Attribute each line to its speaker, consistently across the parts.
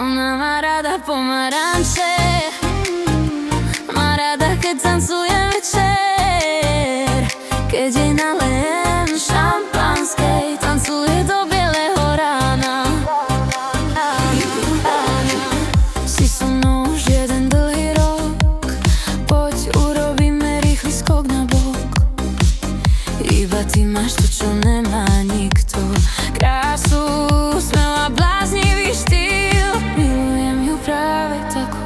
Speaker 1: Ona má rada pomaranče, má rada, keď tancuje večer. Keď jej nalejem šampanskej, tancuje do bieleho rána. Si so mnou už jeden dlhý rok, poď urobíme rýchly skok na bok. Iba ty máš to, čo nemá nikto, krásu, smel a bláznivý štýl. Milujem ju práve takú,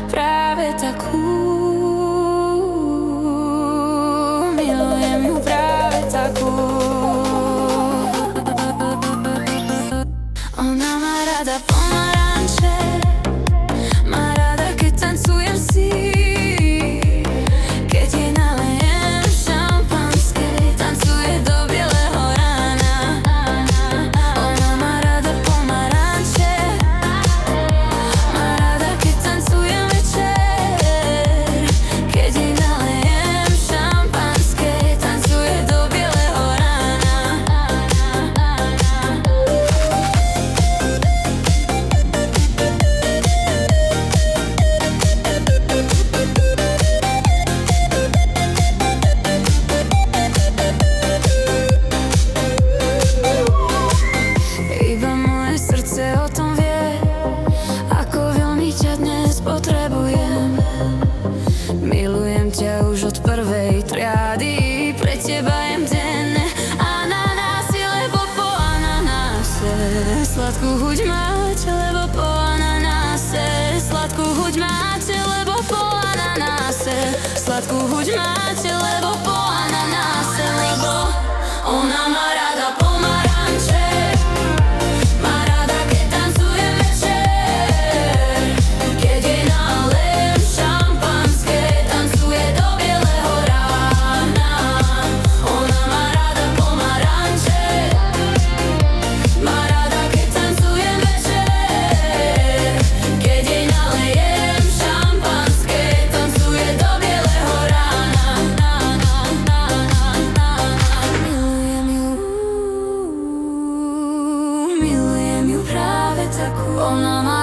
Speaker 1: práve takú. Milujem ju práve takú. Ona má rada pomaranče, má rada, keď tancujem si. Keď jej nalejem šampanskej, tancuje do bieleho rána. Ona má rada pomaranče, má rada, keď tancujem večer. Keď jej nalejem šampanskej, tancuje do bieleho rána. Iba moje srdce o tom vie, ako veľmi ťa dnes potrebujem. Milujem ťa už od prvej triády, pre teba jem denne ananásy, lebo po ananáse sladkú chuť máte, lebo po ananáse sladkú chuť máte, lebo po ananáse sladkú chuť máte, lebo po ananáse, lebo ona má rada pomaranče, má rada, keď tancujem večer. Keď jej nalejem šampanskej, tancuje do bieleho rána. Ona má rada pomaranče, má rada, keď tancujem večer. Keď jej nalejem šampanskej, tancuje do bieleho rána. Milujem ju práve takú. Ona má